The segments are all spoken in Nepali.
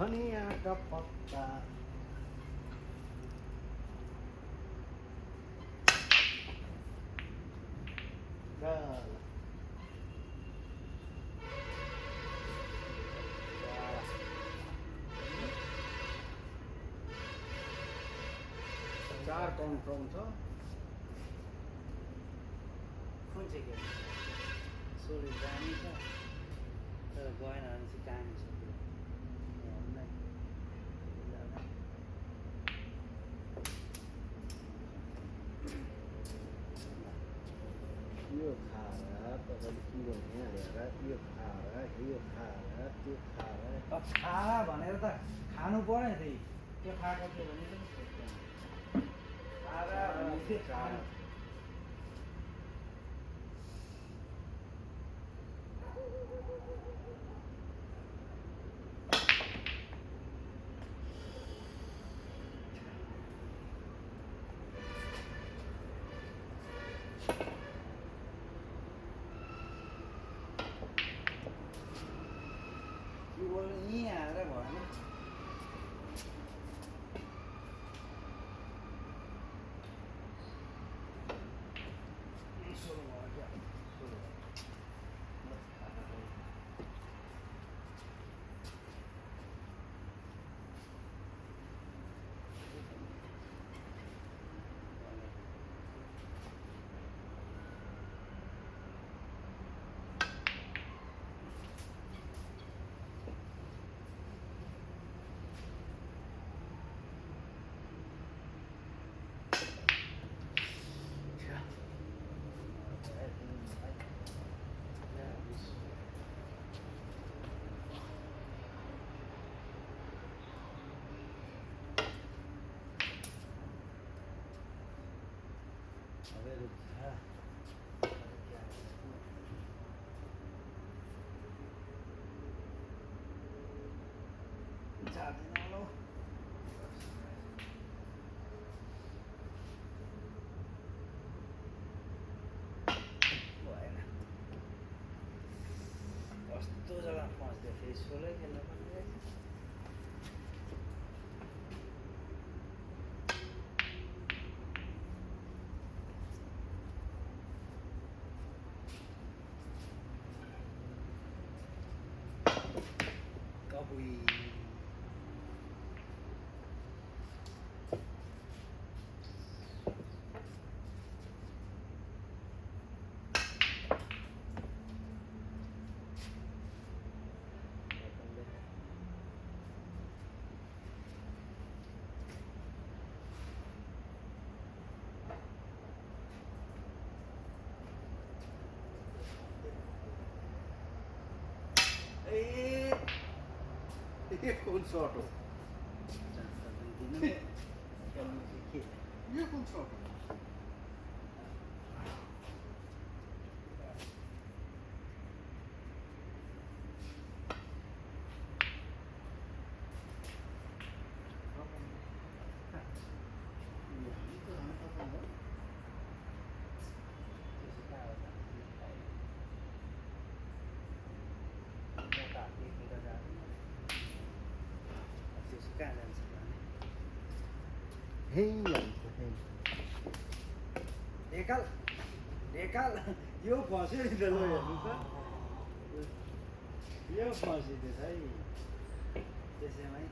धनियाँका पत्ता ल चार कन्फर्म छ कुन चाहिँ गेम सोले जाने छ तर गएन भने चाहिँ जाने छ त्यो हेर्नै यो खाएर तपाईँले के गर्ने हालेर यो खाएर यो खाएर त्यो खाएर खा भनेर त खानु पर्यो नि त्यही त्यो खाएको थियो भने पनि खाएर यहीँ आएर भएन सुरु भयो क्या सुरु जाँदैन होला भएन कस्तो जग्गा फस्दै फेरि सोलै खेल्न पर्ने रहेछ कबुई यो कुन सर्ट हो यो कुन सर्ट हो कहाँ जान्छ ढेकाल ढेकाल यो फस्यो नि त ल हेर्नु त यो फसिदिएछ है त्यसैमै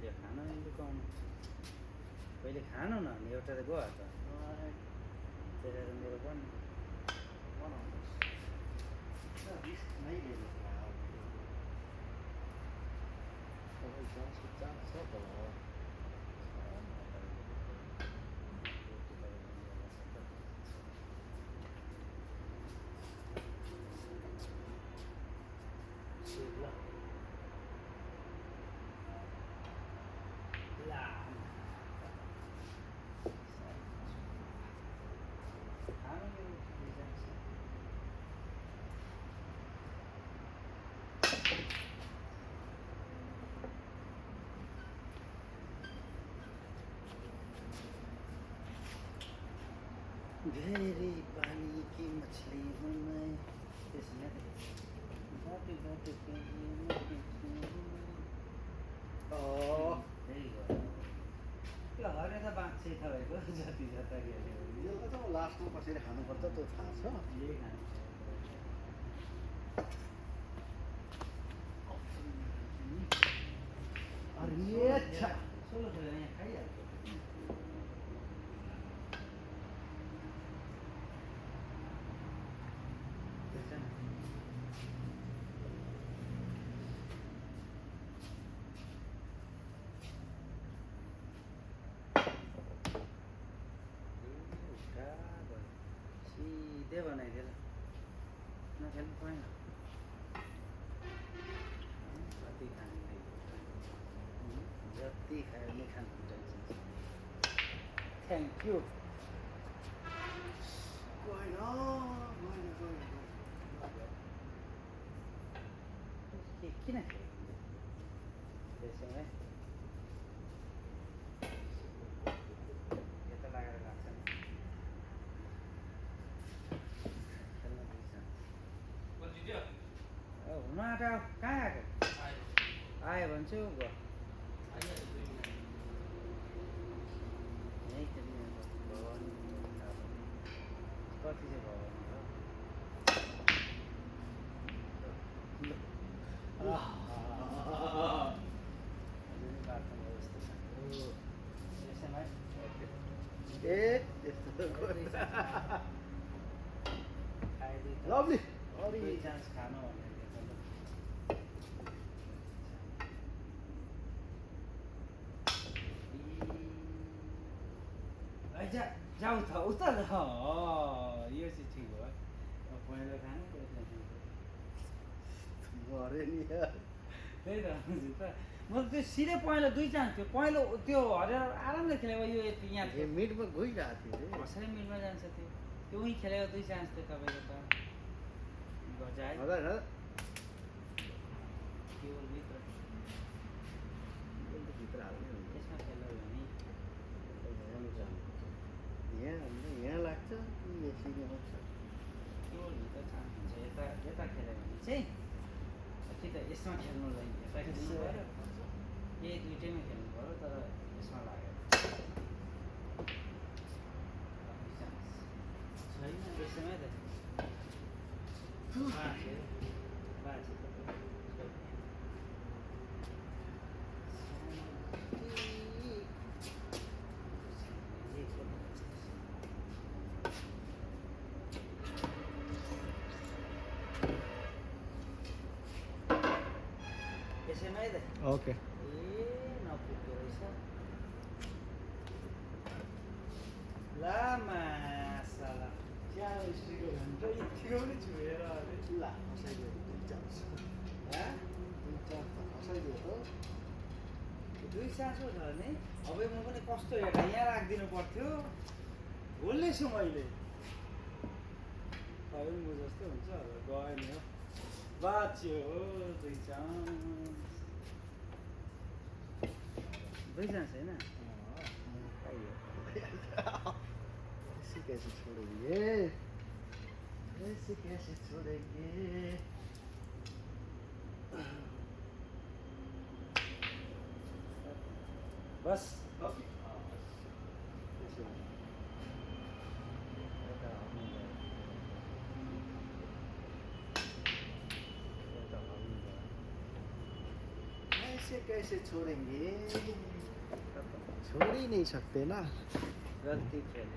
त्यो खान नि लुकाउनु पहिले खानु न अनि एउटा त गयो त त्यसले त मेरो पनि गहरी पानी की मछली हूँ मैं त्यसमा बाटो बाटो त्यही हो त्यो हरे त बाँच्छ तपाईँको जति जता खेल्यो यसलाई चाहिँ लास्टमा कसरी खानुपर्छ त्यो थाहा छ यही खानु अरे अच्छा सोलो खेलेर यहाँ खाइहाल्छ सिधै बनाइदिएर नखेल्नु पाएन कति खाने जति खायो नि खानुहुन्छ थ्याङ्क यू गएन किन खेलेको त्यसो है यता लागेर लाग्छ नि खेल्न दिन्छ हुन आँट्यो कहाँ आएको आयो भने चाहिँ गयो यहीँ खेल्ने भगवान् कति चाहिँ भगवान् लभली दुई चान्स खानु भनेर जाऊ त उता यो चाहिँ ठिक हो पहिलो खानु गरे नि त्यही त त म त्यो सिधै पहिलो दुई चान्स थियो पहिलो त्यो हरेर आरामले खेलेको यो यति यहाँ थियो मिडमा गइरहेको थियो कसरी मिडमा जान्छ त्यो त्यो उहीँ खेलेको दुई चान्स थियो तपाईँको त गजाए भित्र भित्र हाल्ने यसमा खेल्यो भने यहाँ लाग्छ कि यसरी आउँछ भित्र चान्स हुन्छ यता यता खेल्यो भने चाहिँ कि त यसमा खेल्नुलाई यता खेल्नु पऱ्यो यही दुइटैमा खेल्नु पऱ्यो तर यसमा लाग्यो छैन त्यसैमा त यसैमै त ओके ए नपुग्दो रहेछ ला मासाला यतिको पनि छोएर ला खसाइदियो दुई चान्स खसाइदियो दुई चान्सो छ भने अब म पनि कस्तो हेर्दा यहाँ राखिदिनु पर्थ्यो भुल्नेछु मैले तपाईँ पनि म जस्तो हुन्छ अब गयो नि हो बाँच्यो दुई चान्स होइन ऐसे कैसे छोड़ेंगे ऐसे कैसे छोड़ेंगे बस ऐसे कैसे छोड़ेंगे छोड़ ही नहीं सकते ना गलती खेले